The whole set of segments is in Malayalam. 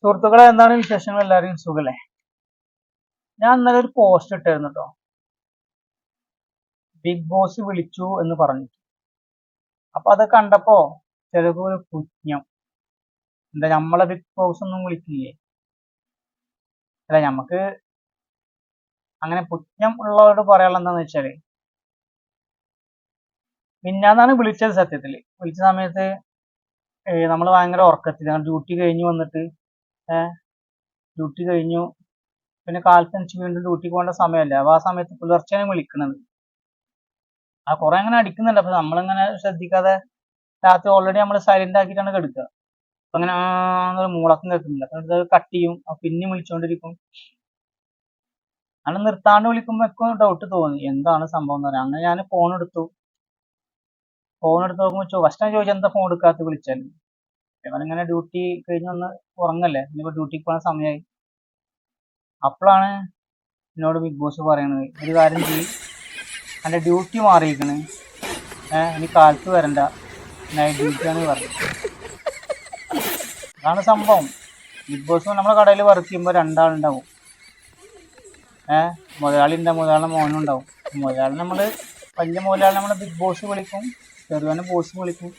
സുഹൃത്തുക്കളെ, എന്താണ് വിശേഷങ്ങൾ? എല്ലാവരും സുഖല്ലേ? ഞാൻ ഇന്നലെ ഒരു പോസ്റ്റ് ഇട്ടായിരുന്നു കേട്ടോ. ബിഗ് ബോസ് വിളിച്ചു എന്ന് പറഞ്ഞു. അപ്പൊ അത് കണ്ടപ്പോ ചിലപ്പോ ഒരു പുച്ഛം, എന്താ നമ്മളെ ബിഗ് ബോസ് ഒന്നും വിളിക്കില്ലേ? അല്ല, നമുക്ക് അങ്ങനെ പുച്ഛം ഉള്ളവരോട് പറയാനുള്ള എന്താന്ന് വെച്ചാല്, മിന്നാന്നാണ് വിളിച്ചത്. സത്യത്തില് വിളിച്ച സമയത്ത് നമ്മൾ ഭയങ്കര ഉറക്കത്തില് ഡ്യൂട്ടി കഴിഞ്ഞ് വന്നിട്ട് ഡ്യൂട്ടി കഴിഞ്ഞു. പിന്നെ കാലത്തഞ്ച് വീണ്ടും ഡ്യൂട്ടിക്ക് പോകേണ്ട സമയമല്ല. അപ്പൊ ആ സമയത്ത് പുലർച്ചെയാണ് വിളിക്കുന്നത്. ആ കുറെ അങ്ങനെ അടിക്കുന്നുണ്ട്. അപ്പൊ നമ്മളിങ്ങനെ ശ്രദ്ധിക്കാതെ രാത്രി ഓൾറെഡി നമ്മൾ സൈലന്റ് ആക്കിയിട്ടാണ് കിടക്കുക. അപ്പൊ അങ്ങനെ മൂളക്കം കേൾക്കുന്നില്ല. അപ്പൊ ഇത് കട്ട് ചെയ്യും. പിന്നെയും വിളിച്ചുകൊണ്ടിരിക്കും. അങ്ങനെ നിർത്താണ്ട് വിളിക്കുമ്പോ ഒക്കെ ഡൗട്ട് തോന്നി, എന്താണ് സംഭവം എന്ന് പറയാം. അങ്ങനെ ഞാൻ ഫോൺ എടുത്ത് നോക്കുമ്പോൾ ഫസ്റ്റ് ഞാൻ ചോദിച്ചാൽ എന്താ ഫോൺ എടുക്കാത്ത വിളിച്ചാൽ. ഇവനിങ്ങനെ ഡ്യൂട്ടി കഴിഞ്ഞ് വന്ന് ഉറങ്ങല്ലേ, ഇനിയിപ്പോ ഡ്യൂട്ടിക്ക് പോകാൻ സമയമായി. അപ്പോഴാണ് എന്നോട് ബിഗ് ബോസ് പറയണത്, ഒരു കാര്യം ചെയ്യും, എൻ്റെ ഡ്യൂട്ടി മാറിയിരിക്കണ്, ഇനി കാലത്ത് വരണ്ട, നൈറ്റ് ഡ്യൂട്ടിയാണ് പറഞ്ഞു. അതാണ് സംഭവം. ബിഗ് ബോസ് നമ്മളെ കടയിൽ വർക്ക് ചെയ്യുമ്പോൾ രണ്ടാളുണ്ടാവും. മുതലാളിൻ്റെ മോനും ഉണ്ടാവും. മുതലാളി വലിയ മുതലാളി നമ്മള് ബിഗ് ബോസ് വിളിക്കും, ചെറുതാനും ബോസ് വിളിക്കും.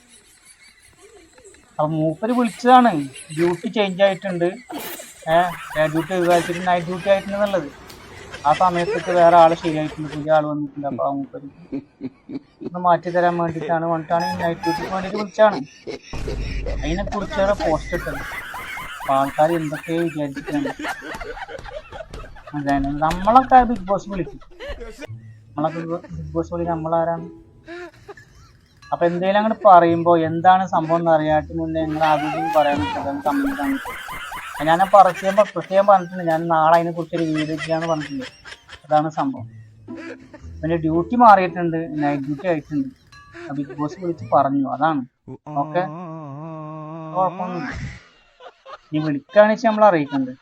അപ്പൊ മൂപ്പര് വിളിച്ചതാണ്, ഡ്യൂട്ടി ചേഞ്ച് ആയിട്ടുണ്ട്, ഡ്യൂട്ടി ഒഴിവാക്കിയിട്ട് നൈറ്റ് ഡ്യൂട്ടി ആയിട്ടുണ്ടെന്നുള്ളത്. ആ സമയത്തൊക്കെ വേറെ ആള് ശരിയായിട്ടുണ്ട്, പുതിയ ആള് വന്നിട്ടുണ്ട്. അപ്പൊ ആ മൂപ്പര് ഒന്ന് മാറ്റി തരാൻ വേണ്ടിയിട്ടാണ് ഈ നൈറ്റ് ഡ്യൂട്ടിക്ക് വേണ്ടിയിട്ട് വിളിച്ചാണ്. അതിനെ കുറിച്ചാണ് പോസ്റ്റ് ഇട്ടത്. അപ്പൊ ആൾക്കാർ എന്തൊക്കെയോ വിചാരിച്ചിട്ടുണ്ട്. നമ്മളൊക്കെ ബിഗ് ബോസ് വിളിക്കും, ബിഗ് ബോസ് വിളിക്കും. നമ്മളാരാണ്? അപ്പൊ എന്തെങ്കിലും അങ്ങോട്ട് പറയുമ്പോ എന്താണ് സംഭവം എന്ന് അറിയാട്ട് മുന്നേ നിങ്ങൾ ആദ്യം പറയാൻ കമ്മിറ്റാണ്. ഞാൻ പ്രത്യേകം പറഞ്ഞിട്ടുണ്ട്, ഞാൻ നാളെ അതിനെ കുറിച്ചൊരു വീഡിയോ ചെയ്യാന്ന് പറഞ്ഞിട്ടുണ്ട്. അതാണ് സംഭവം. പിന്നെ ഡ്യൂട്ടി മാറിയിട്ടുണ്ട്, നൈറ്റ് ഡ്യൂട്ടി ആയിട്ടുണ്ട്. ബിഗ് ബോസ് വിളിച്ച് പറഞ്ഞു, അതാണ്. ഓക്കെ, കുഴപ്പമൊന്നുമില്ല. ഈ വിളിക്കുകയാണെന്ന് വെച്ചാൽ നമ്മൾ അറിയിക്കണ്ടേ.